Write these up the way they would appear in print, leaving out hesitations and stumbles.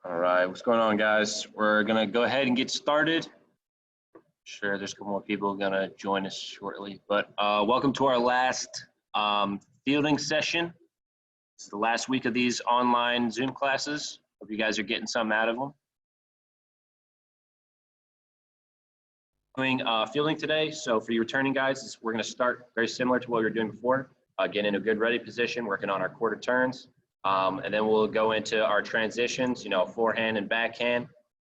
All right, what's going on, guys? We're gonna go ahead and get started. Sure, there's a couple more people gonna join us shortly, but welcome to our last fielding session. It's the last week of these online Zoom classes. Hope you guys are getting something out of them. Doing fielding today, so for you returning guys, we're gonna start very similar to what we were doing before. Get in a good ready position, working on our quarter turns. And then we'll go into our transitions, forehand and backhand,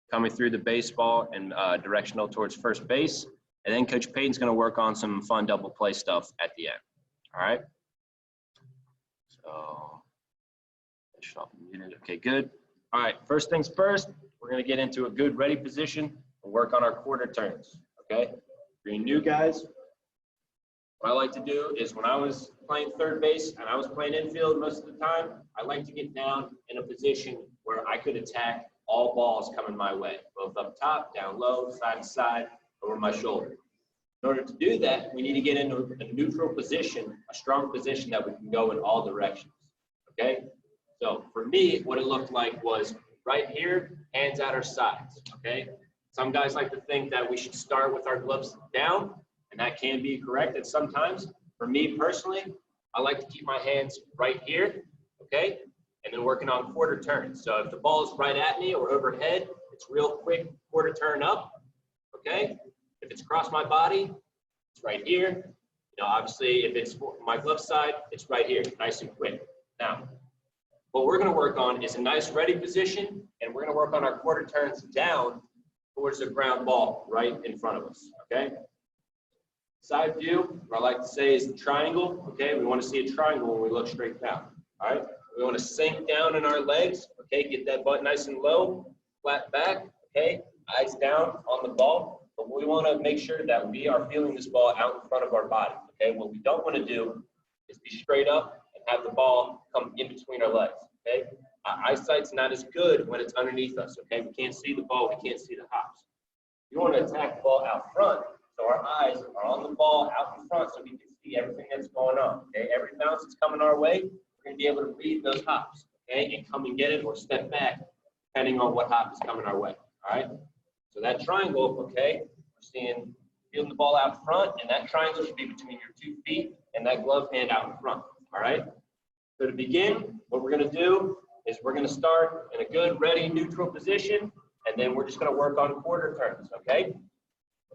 coming through the baseball and directional towards first base. And then Coach Payton's going to work on some fun double play stuff at the end. All right. So, okay, good. All right, first things first, we're going to get into a good ready position and work on our quarter turns. Okay. For you new guys, what I like to do is when I was playing third base and I was playing infield most of the time, I like to get down in a position where I could attack all balls coming my way, both up top, down low, side to side, over my shoulder. In order to do that, we need to get into a neutral position, a strong position that we can go in all directions, okay? So for me, what it looked like was right here, hands at our sides, okay? Some guys like to think that we should start with our gloves down, and that can be correct at sometimes. For me personally, I like to keep my hands right here, okay? And then working on quarter turns. So if the ball is right at me or overhead, it's real quick quarter turn up, okay? If it's across my body, it's right here. Obviously, if it's my glove side, it's right here, nice and quick. Now, what we're gonna work on is a nice ready position, and we're gonna work on our quarter turns down towards the ground ball right in front of us, okay? Side view, what I like to say is the triangle, okay? We want to see a triangle when we look straight down, all right? We want to sink down in our legs, okay? Get that butt nice and low, flat back, okay? Eyes down on the ball, but we want to make sure that we are feeling this ball out in front of our body, okay? What we don't want to do is be straight up and have the ball come in between our legs, okay? Our eyesight's not as good when it's underneath us, okay? We can't see the ball, we can't see the hops. You want to attack the ball out front, so our eyes are on the ball out in front so we can see everything that's going on, okay? Every bounce that's coming our way, we're going to be able to read those hops, okay? And come and get it or step back depending on what hop is coming our way, all right? So that triangle, okay, we're feeling the ball out front, and that triangle should be between your 2 feet and that glove hand out in front, all right? So to begin, what we're going to do is we're going to start in a good, ready, neutral position, and then we're just going to work on quarter turns, okay?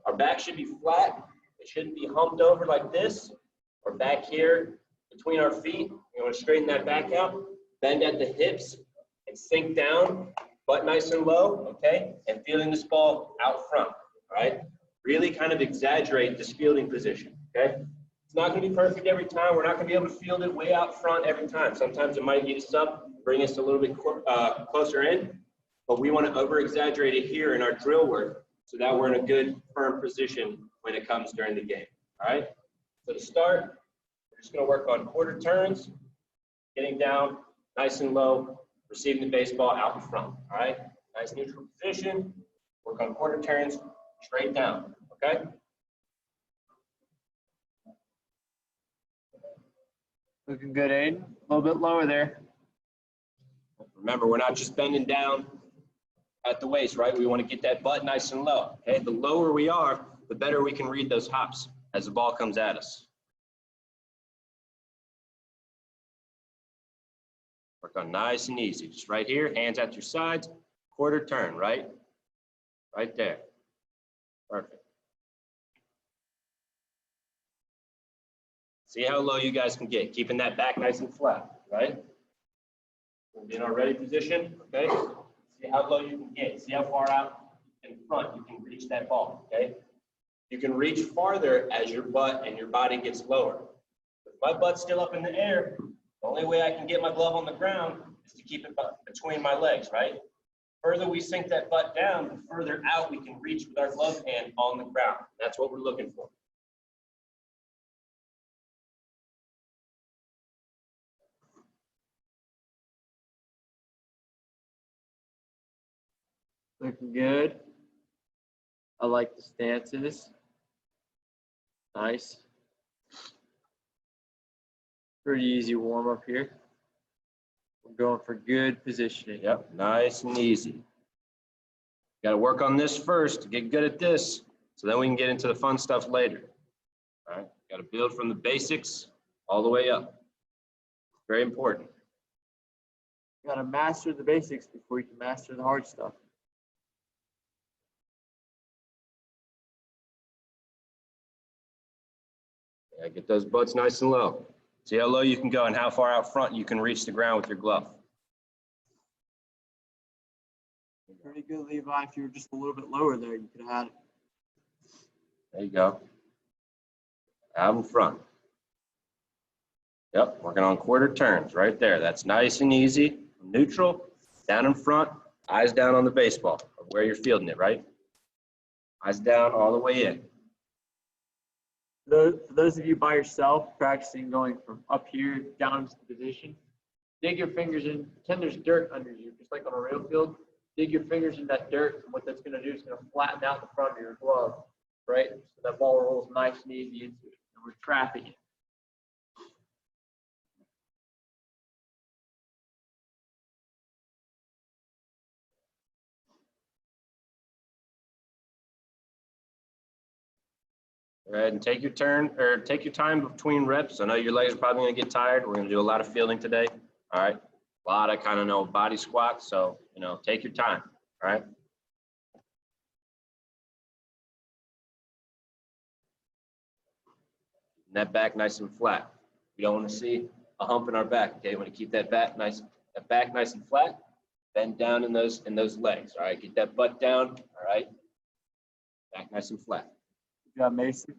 Our back should be flat. It shouldn't be humped over like this or back here between our feet. You want to straighten that back out, bend at the hips, and sink down, butt nice and low, okay? And feeling this ball out front, all right? Really kind of exaggerate this fielding position, okay? It's not going to be perfect every time. We're not going to be able to field it way out front every time. Sometimes it might get us up, bring us a little bit closer in, but we want to over-exaggerate it here in our drill work so that we're in a good, firm position when it comes during the game, all right? So to start, we're just going to work on quarter turns, getting down nice and low, receiving the baseball out in front, all right? Nice neutral position, work on quarter turns, straight down, okay? Looking good, Aiden. A little bit lower there. Remember, we're not just bending down at the waist, right? We want to get that butt nice and low, okay? The lower we are, the better we can read those hops as the ball comes at us. Work on nice and easy. Just right here, hands at your sides, quarter turn, right? Right there. Perfect. See how low you guys can get, keeping that back nice and flat, right? We'll be in our ready position, okay? See how low you can get. See how far out in front you can reach that ball, okay? You can reach farther as your butt and your body gets lower. If my butt's still up in the air, the only way I can get my glove on the ground is to keep it between my legs, right? The further we sink that butt down, the further out we can reach with our glove hand on the ground. That's what we're looking for. Looking good. I like the stances. Nice. Pretty easy warm up here. We're going for good positioning. Yep, nice and easy. Got to work on this first to get good at this, so then we can get into the fun stuff later. All right, got to build from the basics all the way up. Very important. You got to master the basics before you can master the hard stuff. Yeah, get those butts nice and low. See how low you can go and how far out front you can reach the ground with your glove. Pretty good, Levi. If you were just a little bit lower there, you could have had it. There you go. Out in front. Yep, working on quarter turns right there. That's nice and easy. Neutral, down in front, eyes down on the baseball, of where you're fielding it, right? Eyes down all the way in. For those of you by yourself practicing going from up here down into the position, dig your fingers in. Pretend there's dirt under you, just like on a real field. Dig your fingers in that dirt, and what that's going to do is going to flatten out the front of your glove, right? So that ball rolls nice and easy into it, and we're trapping it. Go ahead and take your turn, or take your time between reps. I know your legs are probably going to get tired. We're going to do a lot of fielding today. All right. A lot of kind of no body squats. So, take your time. All right. And that back nice and flat. We don't want to see a hump in our back. Okay. We want to keep that back nice and flat. Bend down in those legs. All right. Get that butt down. All right. Back nice and flat. Good job, Mason.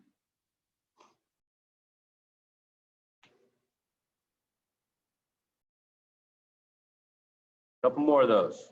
Couple more of those.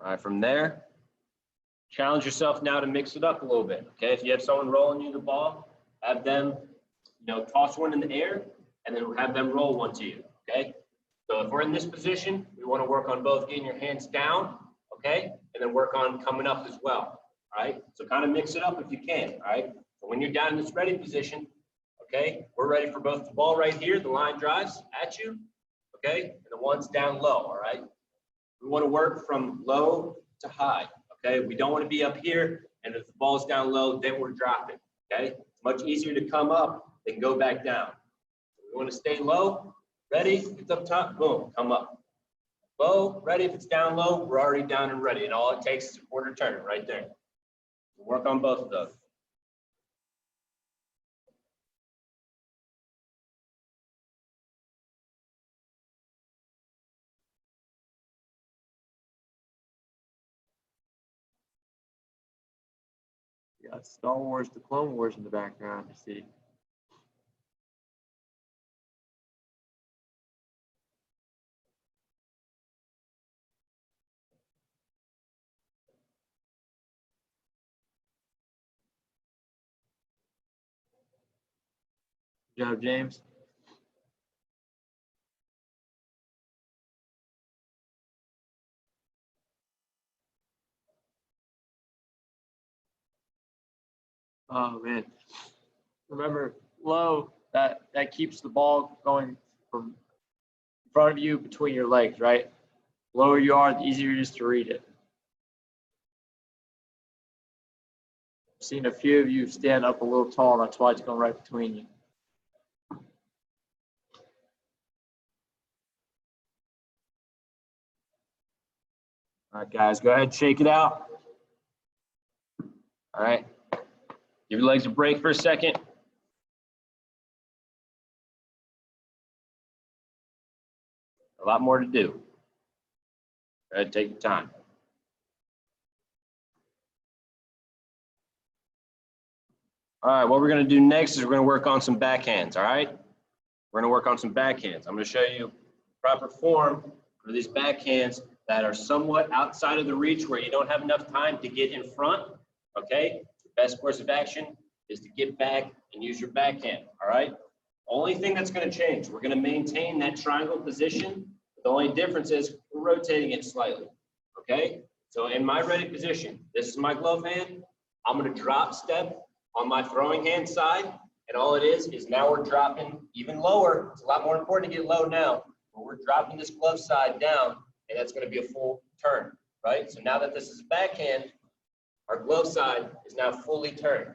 All right, from there, challenge yourself now to mix it up a little bit, okay? If you have someone rolling you the ball, have them, toss one in the air and then have them roll one to you, okay? So if we're in this position, we want to work on both getting your hands down, okay? And then work on coming up as well, all right? So kind of mix it up if you can, all right? So when you're down in this ready position, okay, we're ready for both the ball right here, the line drives at you, okay? And the one's down low, all right? We want to work from low to high, okay? We don't want to be up here, and if the ball's down low, then we're dropping, okay? It's much easier to come up than go back down. We want to stay low, ready, if it's up top, boom, come up. Low, ready, if it's down low, we're already down and ready, and all it takes is a quarter turn right there. We'll work on both of those. You got Star Wars, the Clone Wars in the background, you see. Good job, James. Oh man. Remember, low, that keeps the ball going from in front of you between your legs, right? The lower you are, the easier it is to read it. I've seen a few of you stand up a little tall, and that's why it's going right between you. All right, guys, go ahead and shake it out. All right. Give your legs a break for a second. A lot more to do. Go ahead, take your time. All right, what we're going to do next is we're going to work on some backhands, all right? we're going to work on some backhands. I'm going to show you proper form for these backhands that are somewhat outside of the reach where you don't have enough time to get in front, okay? The best course of action is to get back and use your backhand, all right? Only thing that's going to change, we're going to maintain that triangle position. The only difference is we're rotating it slightly, okay? So in my ready position, this is my glove hand. I'm going to drop step on my throwing hand side, and all it is now we're dropping even lower. It's a lot more important to get low now, but we're dropping this glove side down, and that's going to be a full turn, right? So now that this is a backhand, our glove side is now fully turned.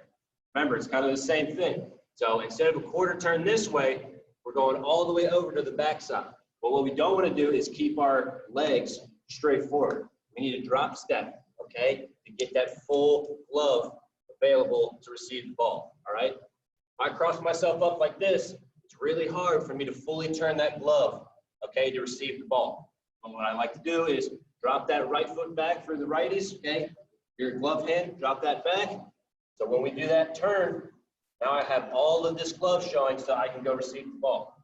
Remember, it's kind of the same thing. So instead of a quarter turn this way, we're going all the way over to the back side. But what we don't want to do is keep our legs straight forward. We need to drop step, okay, to get that full glove available to receive the ball, all right? If I cross myself up like this, it's really hard for me to fully turn that glove, okay, to receive the ball. But what I like to do is drop that right foot back for the righties, okay? Your glove hand, drop that back. So when we do that turn, now I have all of this glove showing so I can go receive the ball.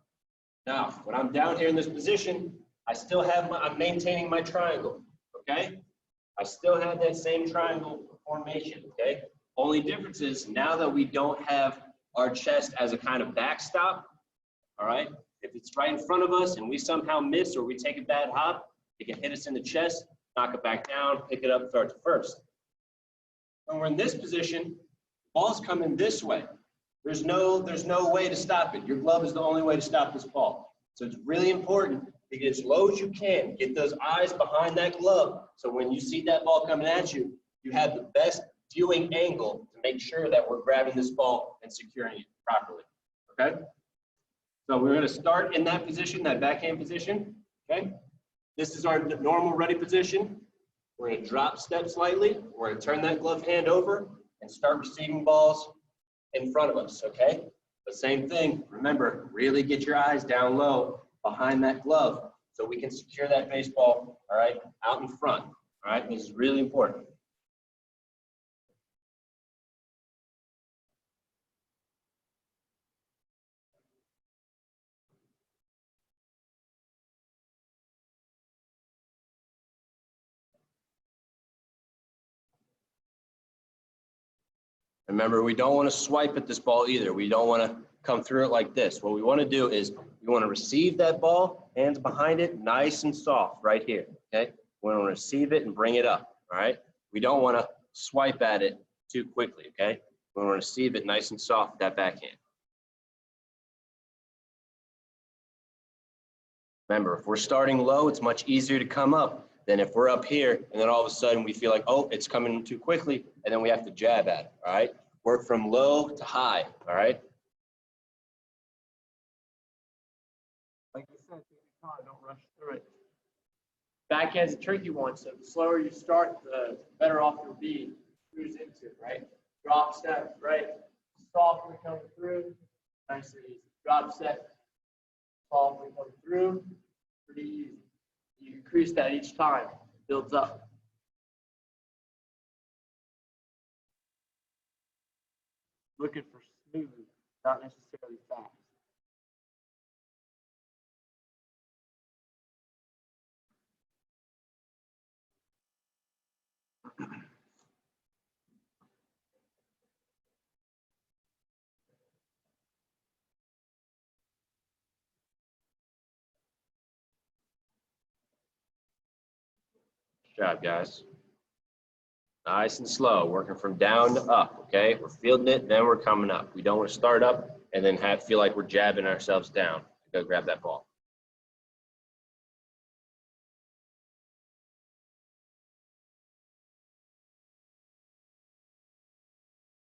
Now, when I'm down here in this position, I still have I'm maintaining my triangle, okay? I still have that same triangle formation, okay? Only difference is now that we don't have our chest as a kind of backstop, all right? If it's right in front of us and we somehow miss or we take a bad hop, it can hit us in the chest, knock it back down, pick it up, throw it to first. When we're in this position, ball's coming this way. There's no way to stop it. Your glove is the only way to stop this ball. So it's really important to get as low as you can. Get those eyes behind that glove. So when you see that ball coming at you, you have the best viewing angle to make sure that we're grabbing this ball and securing it properly. Okay? So we're going to start in that position, that backhand position. Okay? This is our normal ready position. We're going to drop step slightly. We're going to turn that glove hand over and start receiving balls in front of us, okay? The same thing, remember, really get your eyes down low behind that glove so we can secure that baseball, all right, out in front, all right? This is really important. Remember, we don't want to swipe at this ball either. We don't want to come through it like this. What we want to do is we want to receive that ball, hands behind it, nice and soft right here, okay? We want to receive it and bring it up, all right? We don't want to swipe at it too quickly, okay? We want to receive it nice and soft with that backhand. Remember, if we're starting low, it's much easier to come up than if we're up here and then all of a sudden we feel like, oh, it's coming too quickly, and then we have to jab at it, all right? Work from low to high, all right? Like you said, take your time, don't rush through it. Backhand's a tricky one, so the slower you start, the better off you'll be. Cruise into it, right? Drop step, right? Softly coming through, nice and easy. Drop step, softly coming through, pretty easy. You increase that each time, it builds up. Looking for smooth, not necessarily fast. Good job, guys. Nice and slow, working from down to up, okay? We're fielding it, then we're coming up. We don't want to start up and then feel like we're jabbing ourselves down to go grab that ball.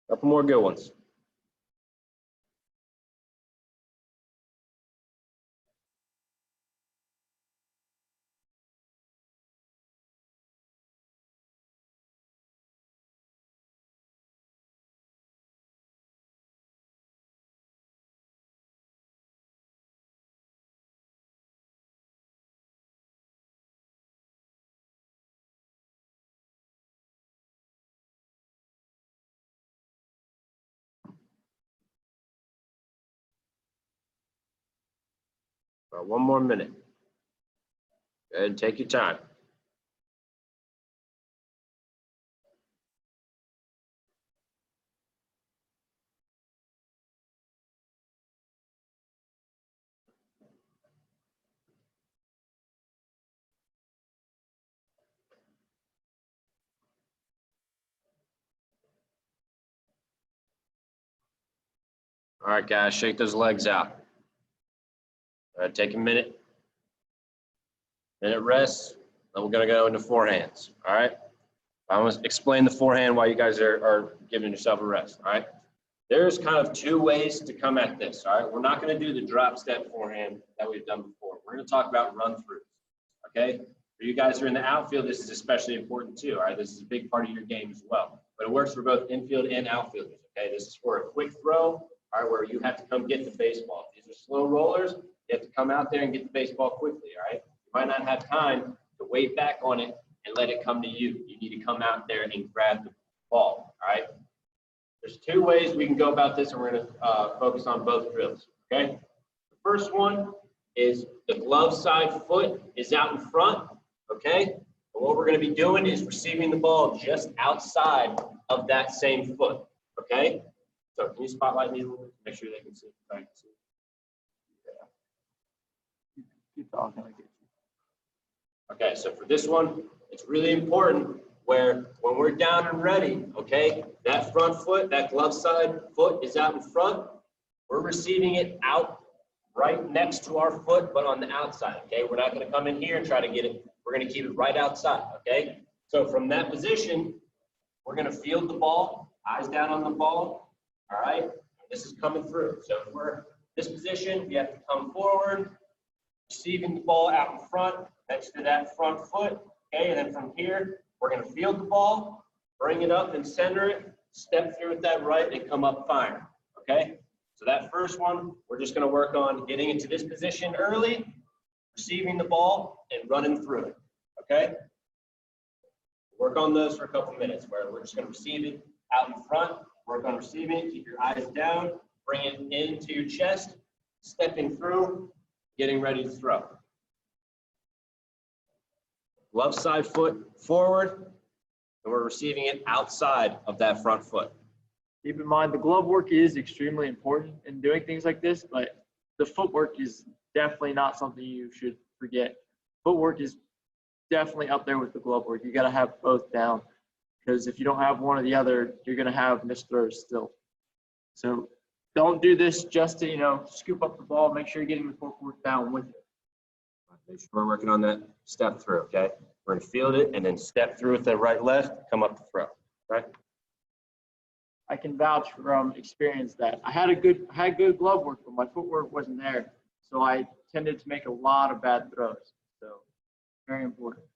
Couple more good ones. All right, 1 more minute. Go ahead and take your time. All right, guys, shake those legs out. All right, take a minute. Minute rest. Then we're going to go into forehands. All right. I'm going to explain the forehand while you guys are giving yourself a rest. All right. There's kind of 2 ways to come at this. All right. We're not going to do the drop step forehand that we've done before. We're going to talk about run throughs. Okay. For you guys who are in the outfield, this is especially important too. All right. This is a big part of your game as well. But it works for both infield and outfielders. Okay. This is for a quick throw. All right, where you have to come get the baseball. These are slow rollers. You have to come out there and get the baseball quickly, all right? You might not have time to wait back on it and let it come to you. You need to come out there and grab the ball, all right? There's 2 ways we can go about this, and we're going to focus on both drills, okay? The first one is the glove side foot is out in front, okay? And what we're going to be doing is receiving the ball just outside of that same foot, okay? So can you spotlight me a little bit to make sure they can see? I can see. Yeah. Keep talking, I get you. Okay, so for this one, it's really important where when we're down and ready, okay, that front foot, that glove side foot is out in front. We're receiving it out right next to our foot, but on the outside, okay? We're not going to come in here and try to get it. We're going to keep it right outside, okay? So from that position, we're going to field the ball, eyes down on the ball. All right, this is coming through. So if we're in this position, we have to come forward, receiving the ball out in front, next to that front foot. Okay, and then from here, we're going to field the ball, bring it up and center it, step through with that right, and come up fire. Okay, so that first one, we're just going to work on getting into this position early, receiving the ball, and running through it. Okay, work on those for a couple minutes where we're just going to receive it out in front. Work on receiving it, keep your eyes down, bring it into your chest, stepping through, getting ready to throw. Glove side foot forward, and we're receiving it outside of that front foot. Keep in mind, the glove work is extremely important in doing things like this, but the footwork is definitely not something you should forget. Footwork is definitely up there with the glove work. You got to have both down. Because if you don't have one or the other, you're going to have missed throws still. So don't do this just to, scoop up the ball. Make sure you're getting the footwork down with it. Make sure we're working on that step through, okay? We're going to field it and then step through with the right left, come up the throw, right? I can vouch from experience that I had good glove work, but my footwork wasn't there. So I tended to make a lot of bad throws. So very important.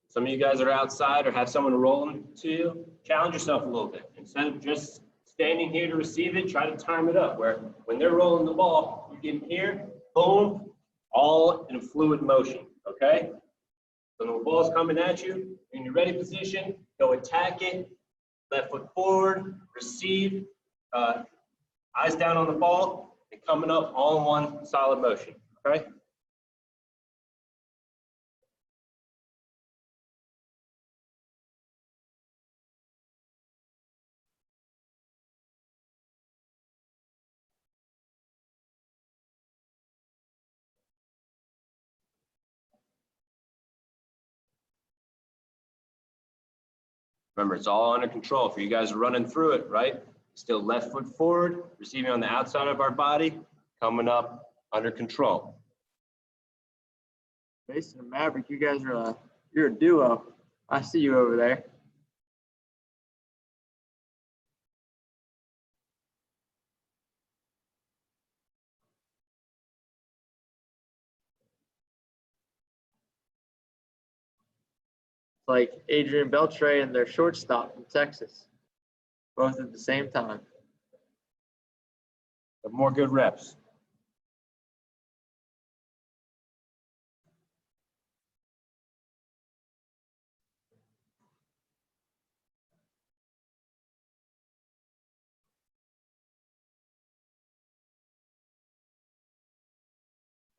Some of you guys are outside or have someone rolling to you, challenge yourself a little bit. Instead of just standing here to receive it, try to time it up where when they're rolling the ball, you get here, boom, all in a fluid motion, okay? So when the ball's coming at you, in your ready position, go attack it, left foot forward, receive, eyes down on the ball, and coming up all in one solid motion, okay? Remember, it's all under control. For you guys running through it, right? Still left foot forward, receiving on the outside of our body, coming up under control. Mason and Maverick, you guys are you're a duo. I see you over there. Like Adrian Beltre and their shortstop from Texas, both at the same time. But more good reps.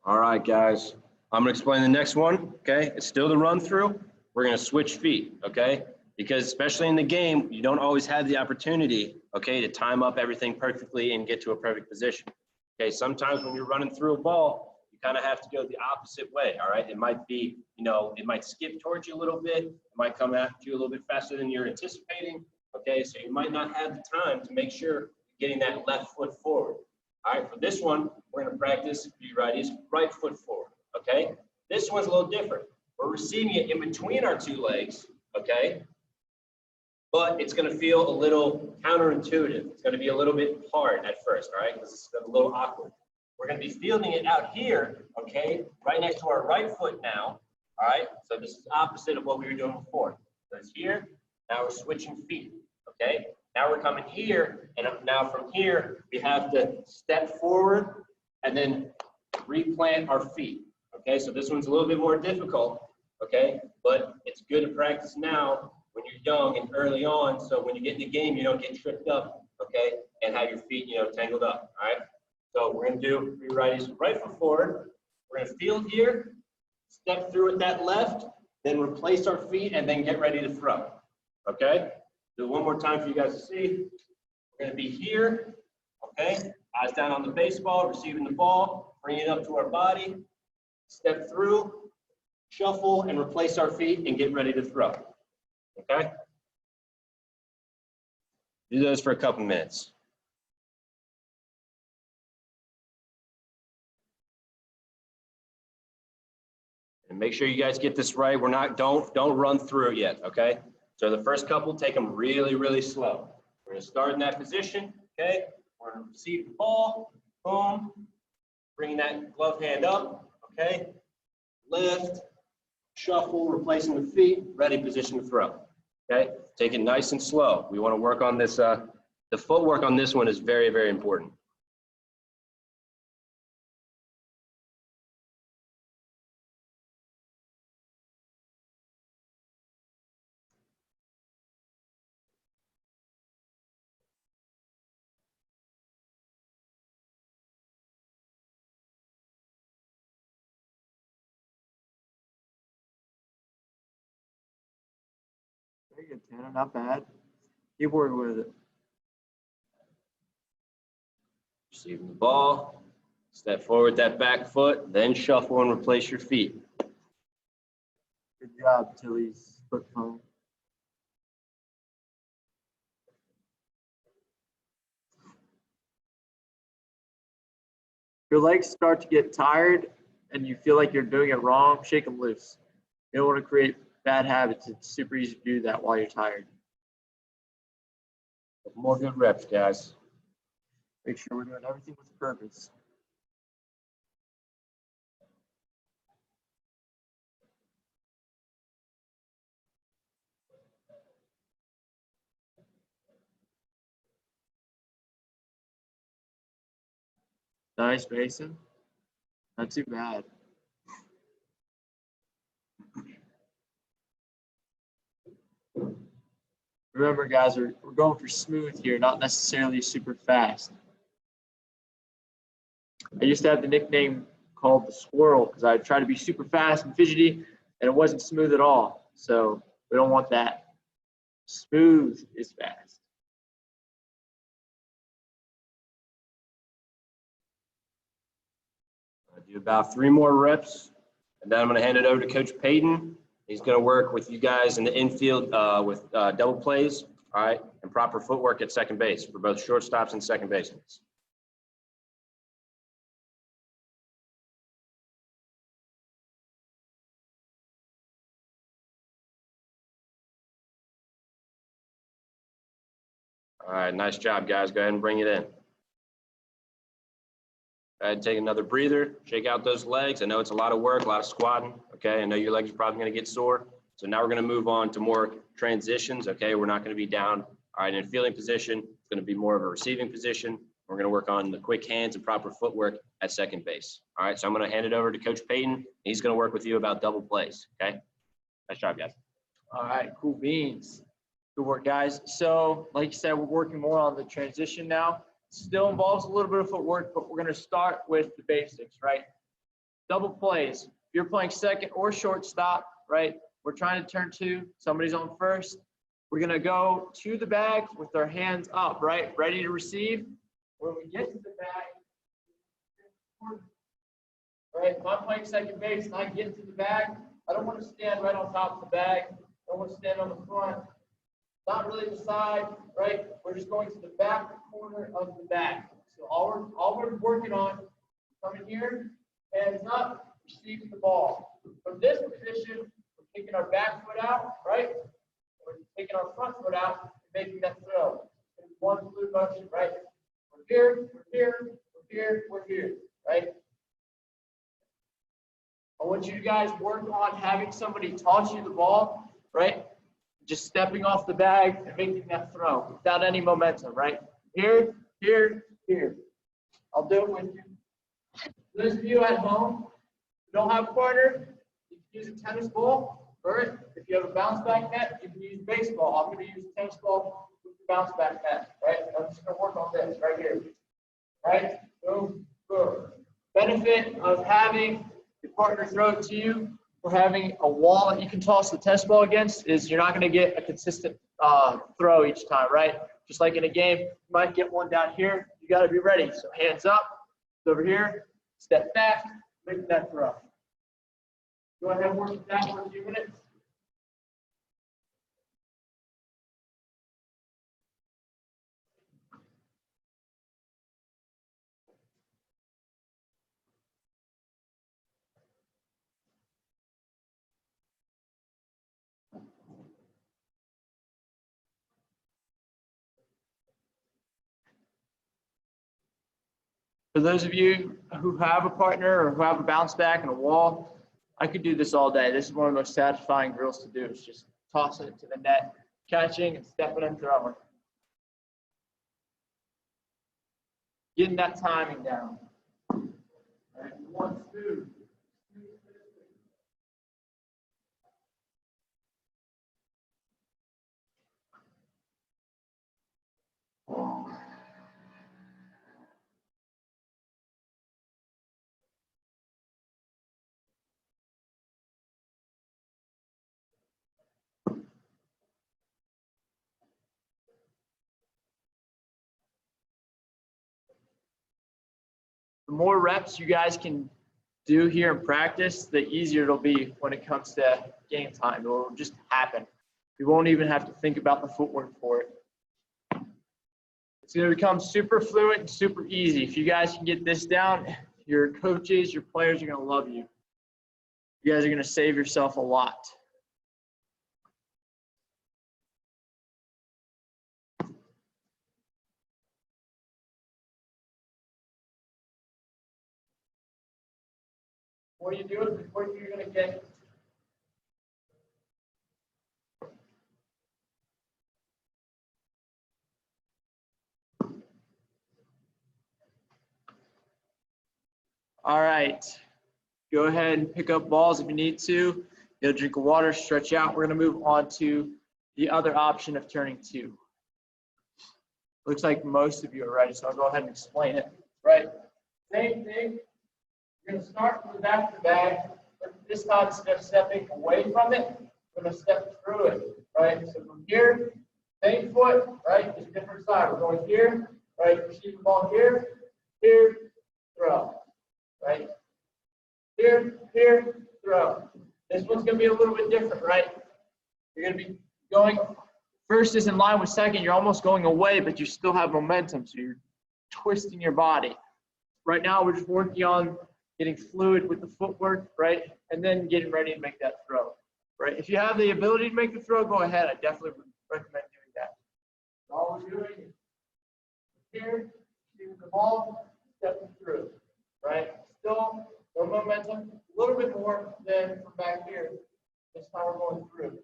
All right, guys. I'm gonna explain the next one, okay? It's still the run through. We're gonna switch feet, okay? Because especially in the game, you don't always have the opportunity, okay, to time up everything perfectly and get to a perfect position. Okay, sometimes when you're running through a ball, you kind of have to go the opposite way, all right? It might be, it might skip towards you a little bit. It might come at you a little bit faster than you're anticipating, okay? So you might not have the time to make sure you're getting that left foot forward. All right, for this one, we're gonna practice, you righties, right foot forward, okay? This one's a little different. We're receiving it in between our two legs, okay? But it's gonna feel a little counterintuitive. It's gonna be a little bit hard at first, all right? Because it's a little awkward. We're gonna be fielding it out here, okay? Right next to our right foot now, all right? So this is opposite of what we were doing before. So it's here, now we're switching feet, okay? Now we're coming here, and now from here, we have to step forward and then replant our feet, okay? So this one's a little bit more difficult, okay? But it's good to practice now when you're young and early on, so when you get in the game, you don't get tripped up, okay? And have your feet, tangled up, all right? So we're gonna do three righties, right foot forward. We're gonna field here, step through with that left, then replace our feet, and then get ready to throw, okay? Do it one more time for you guys to see. We're gonna be here, okay? Eyes down on the baseball, receiving the ball, bring it up to our body, step through, shuffle, and replace our feet, and get ready to throw, okay? Do those for a couple minutes. And make sure you guys get this right. Don't run through it yet, okay? So the first couple, take them really, really slow. We're gonna start in that position, okay? We're gonna receive the ball, boom. Bringing that glove hand up, okay? Lift, shuffle, replacing the feet, ready position to throw, okay? Take it nice and slow. We wanna work on this, the footwork on this one is very, very important. Very good, Tanner. Not bad. Keep working with it. Receiving the ball, step forward that back foot, then shuffle and replace your feet. Good job, Tilly's foot phone. Your legs start to get tired and you feel like you're doing it wrong, shake them loose. You don't want to create bad habits. It's super easy to do that while you're tired. More good reps, guys. Make sure we're doing everything with purpose. Nice, Mason. Not too bad. Remember, guys, we're going for smooth here, not necessarily super fast. I used to have the nickname called the squirrel because I'd try to be super fast and fidgety, and it wasn't smooth at all. So we don't want that. Smooth is fast. I'll do about 3 more reps, and then I'm going to hand it over to Coach Payton. He's going to work with you guys in the infield with double plays, all right, and proper footwork at second base for both shortstops and second basemen. All right, nice job, guys. Go ahead and bring it in. Go ahead and take another breather, shake out those legs. I know it's a lot of work, a lot of squatting, okay? I know your legs are probably gonna get sore. So now we're gonna move on to more transitions, okay? We're not gonna be down, all right, in a fielding position. It's gonna be more of a receiving position. We're gonna work on the quick hands and proper footwork at second base. All right, so I'm gonna hand it over to Coach Payton. He's gonna work with you about double plays, okay? Nice job, guys. All right, cool beans. Good work, guys. So, like you said, we're working more on the transition now. Still involves a little bit of footwork, but we're going to start with the basics, right? double plays. If you're playing second or shortstop, right? We're trying to turn two. Somebody's on first. We're going to go to the bag with our hands up, right? Ready to receive. When we get to the bag, right? If I'm playing second base and I get to the bag, I don't want to stand right on top of the bag. I don't want to stand on the front. Not really the side, right? We're just going to the back corner of the bag. So all we're working on, coming here, hands up, receiving the ball. From this position, we're taking our back foot out, right? We're taking our front foot out and making that throw. It's one fluid motion, right? We're here, we're here, we're here, we're here, right? I want you guys work on having somebody toss you the ball, right? Just stepping off the bag and making that throw without any momentum, right? Here, here, here. I'll do it with you. Those of you at home who don't have a partner, you can use a tennis ball, or if you have a bounce back net, you can use baseball. I'm going to use a tennis ball with the bounce back net, right? I'm just going to work on this right here, right? Boom, boom. Benefit of having your partner throw it to you or having a wall that you can toss the tennis ball against is you're not going to get a consistent throw each time, right? Just like in a game, you might get one down here. You got to be ready. So hands up, over here, step back, make that throw. Go ahead and work with that for a few minutes. For those of you who have a partner or who have a bounce back and a wall, I could do this all day. This is one of the most satisfying drills to do. It's just tossing it to the net, catching and stepping and throwing. Getting that timing down. All right, 1, 2. The more reps you guys can do here in practice, the easier it'll be when it comes to game time. It'll just happen. You won't even have to think about the footwork for it. It's going to become super fluent and super easy. If you guys can get this down, your coaches, your players are going to love you. You guys are going to save yourself a lot. Before you do it, before you're going to get all right. Go ahead and pick up balls if you need to. Get a drink of water, stretch out. We're going to move on to the other option of turning two. Looks like most of you are ready, so I'll go ahead and explain it. Right. Same thing. You're going to start from the back of the bag, but this time instead of stepping away from it, we're going to step through it. Right. So from here, same foot, right? Just different side. We're going here, right? Receive the ball here, here, throw. Right? Here, here, throw. This one's going to be a little bit different, right? You're going to be going, first is in line with second. You're almost going away, but you still have momentum, so you're twisting your body. Right now, we're just working on getting fluid with the footwork, right? And then getting ready to make that throw, right? If you have the ability to make the throw, go ahead. I definitely would recommend doing that. So all we're doing is here, shooting the ball, stepping through, right? Still no momentum, a little bit more than from back here. This time we're going through.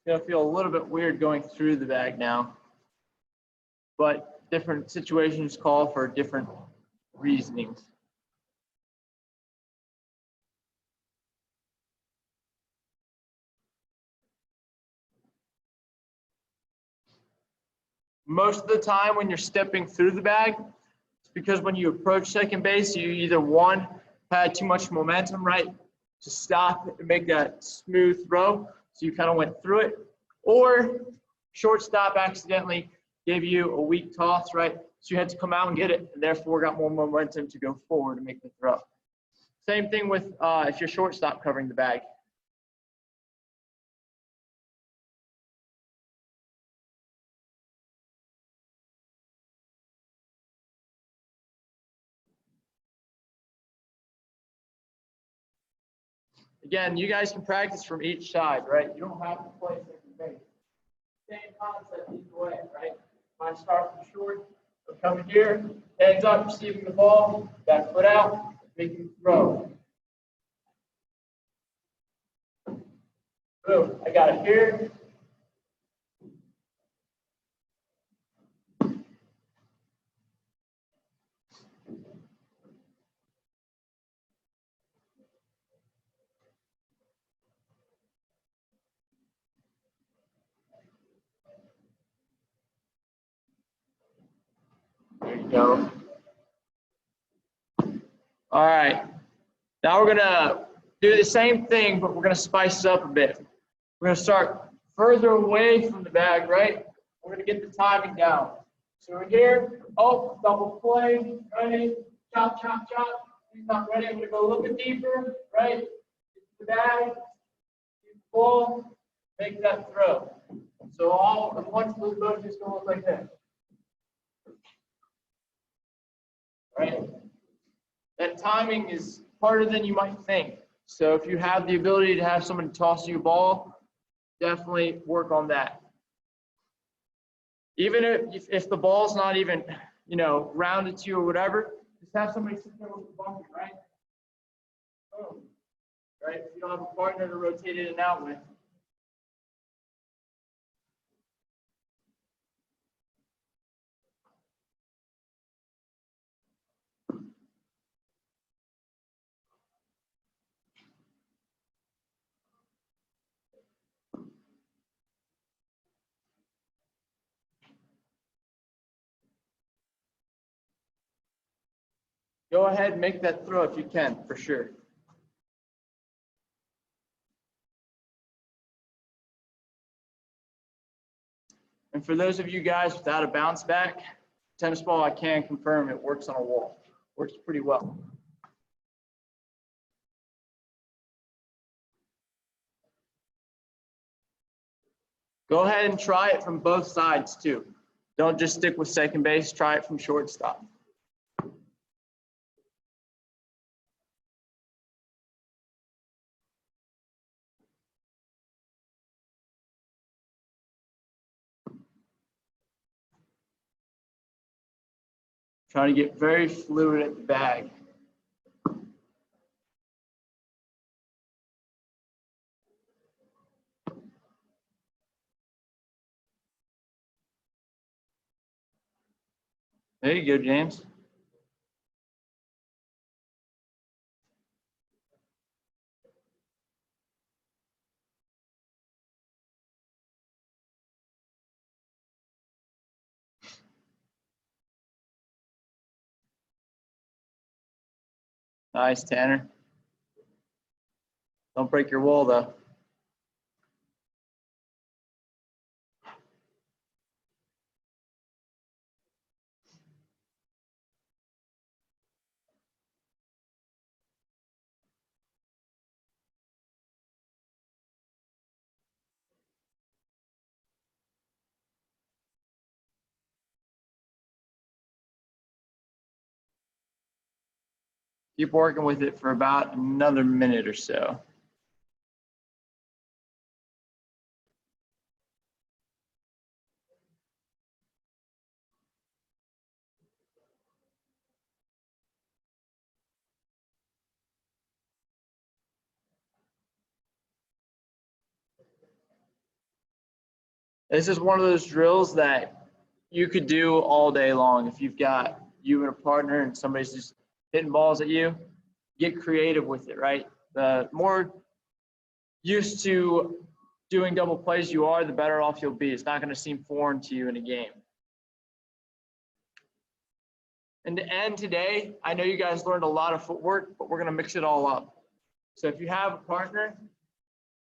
It's gonna feel a little bit weird going through the bag now, but different situations call for different reasonings. Most of the time when you're stepping through the bag, it's because when you approach second base, you either one, had too much momentum, right, to stop and make that smooth throw, so you kind of went through it, or shortstop accidentally gave you a weak toss, right, so you had to come out and get it, and therefore got more momentum to go forward and make the throw. Same thing with if you're shortstop covering the bag. Again, you guys can practice from each side, right? You don't have to play second base. Same concept either way, right? Mine start from short, so coming here, hands up, receiving the ball, back foot out, making the throw. Boom, I got it here. There you go. All right. Now we're gonna do the same thing, but we're gonna spice it up a bit. We're gonna start further away from the bag, right? We're gonna get the timing down. So we're here, oh, double play, ready, chop, chop, chop. He's not ready, I'm gonna go a little bit deeper, right? Get the bag, get the ball, make that throw. So all a bunch of those motions gonna look like this. Right? That timing is harder than you might think. So if you have the ability to have someone toss you a ball, definitely work on that. Even if the ball's not even, rounded to you or whatever, just have somebody sit there with the bucket, right? Boom. Right? If you don't have a partner to rotate in and out with. Go ahead and make that throw if you can, for sure. And for those of you guys without a bounce back, tennis ball, I can confirm it works on a wall. Works pretty well. Go ahead and try it from both sides too. Don't just stick with second base, try it from shortstop. Trying to get very fluid at the bag. There you go, James. Nice, Tanner. Don't break your wall, though. Keep working with it for about another minute or so. This is one of those drills that you could do all day long. If you've got you and a partner and somebody's just hitting balls at you, get creative with it, right? The more used to doing double plays you are, the better off you'll be. It's not going to seem foreign to you in a game. And to end today, I know you guys learned a lot of footwork, but we're going to mix it all up. So if you have a partner,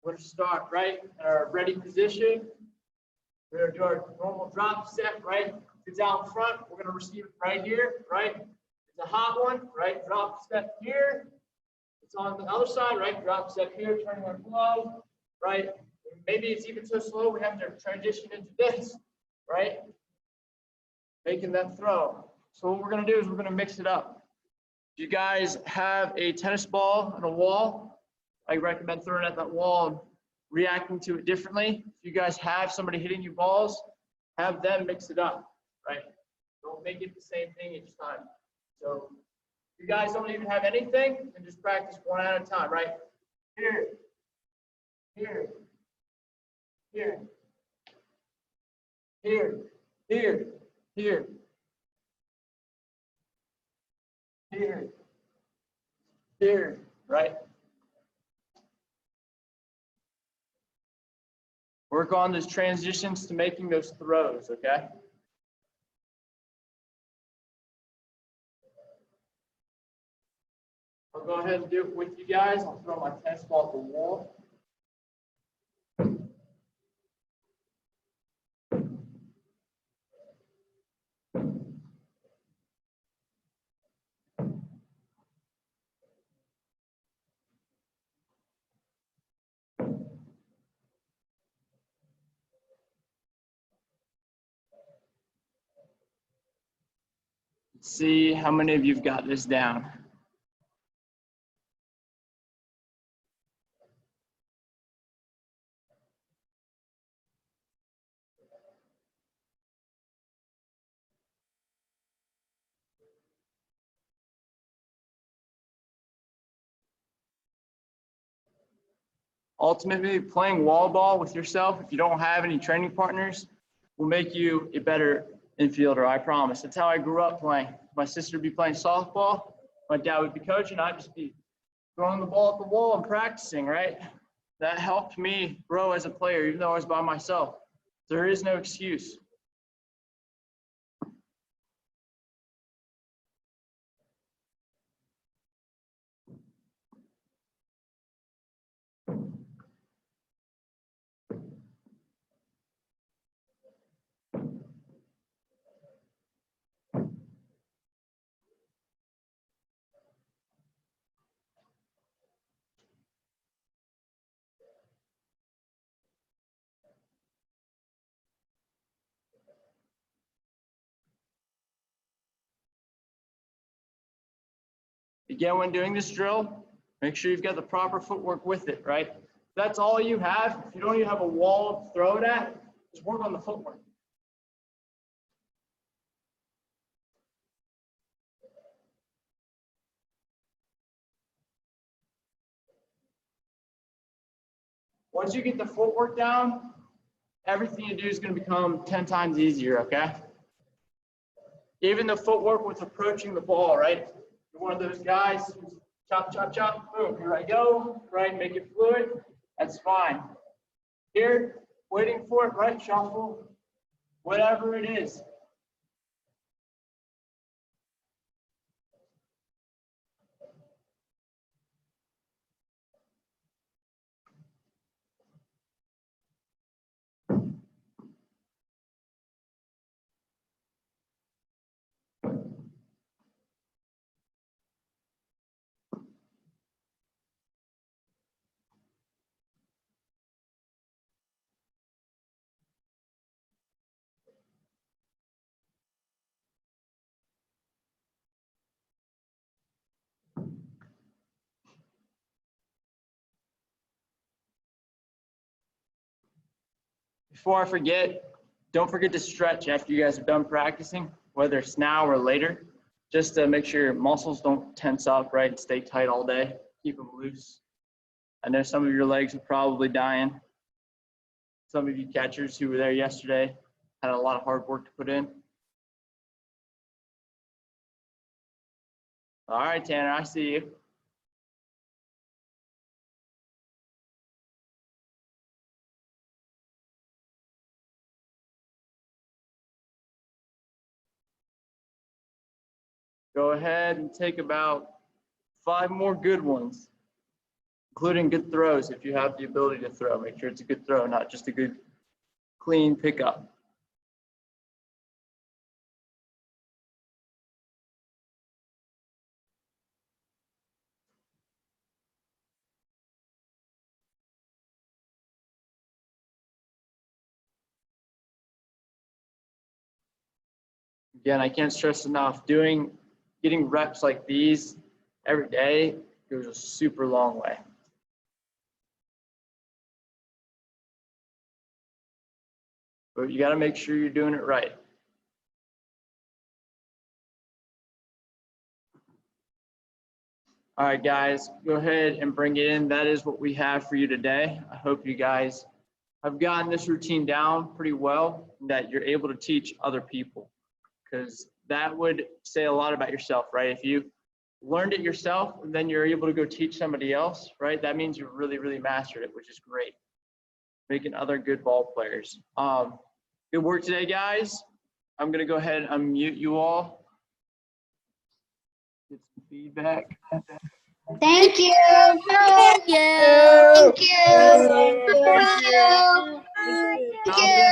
we're going to start right in our ready position. We're going to do our normal drop step, right? It's out front. We're going to receive it right here, right? It's a hot one, right? Drop step here. It's on the other side, right? Drop step here, turning our glove, right? Maybe it's even so slow we have to transition into this, right? Making that throw. So what we're going to do is we're going to mix it up. If you guys have a tennis ball and a wall, I recommend throwing at that wall and reacting to it differently. If you guys have somebody hitting you balls, have them mix it up, right? Don't make it the same thing each time. So if you guys don't even have anything, then just practice one at a time, right? Here, here, here, here, here, here, here, here, right? Work on those transitions to making those throws, okay? I'll go ahead and do it with you guys. I'll throw my tennis ball at the wall. Let's see how many of you've got this down. Ultimately, playing wall ball with yourself, if you don't have any training partners, will make you a better infielder, I promise. That's how I grew up playing. My sister would be playing softball, my dad would be coaching, I'd just be throwing the ball at the wall and practicing, right? That helped me grow as a player, even though I was by myself. There is no excuse. Again, when doing this drill, make sure you've got the proper footwork with it, right? If that's all you have, if you don't even have a wall to throw it at, just work on the footwork. Once you get the footwork down, everything you do is going to become 10 times easier, okay? Even the footwork with approaching the ball, right? You're one of those guys who's chop, chop, chop, boom, here I go, right? Make it fluid. That's fine. Here, waiting for it, right? Shuffle, whatever it is. Before I forget, don't forget to stretch after you guys are done practicing, whether it's now or later, just to make sure your muscles don't tense up, right, and stay tight all day. Keep them loose. I know some of your legs are probably dying. some of you catchers who were there yesterday had a lot of hard work to put in. All right, Tanner, I see you. Go ahead and take about 5 more good ones, including good throws if you have the ability to throw. Make sure it's a good throw, not just a good, clean pickup. Again, I can't stress enough, getting reps like these every day goes a super long way. But you got to make sure you're doing it right. All right, guys, go ahead and bring it in. That is what we have for you today. I hope you guys have gotten this routine down pretty well, and that you're able to teach other people, because that would say a lot about yourself, right? If you learned it yourself and then you're able to go teach somebody else, right? That means you really, really mastered it, which is great. Making other good ball players. Good work today, guys. I'm gonna go ahead and unmute you all. Get some feedback. Thank you. Thank you. Thank you. Thank you. Thank you.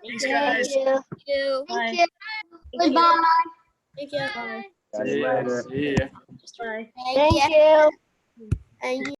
Thanks, guys. Thank you. Thank you. Goodbye. Thank you. Bye. See ya. Bye. Thank you. Thank you.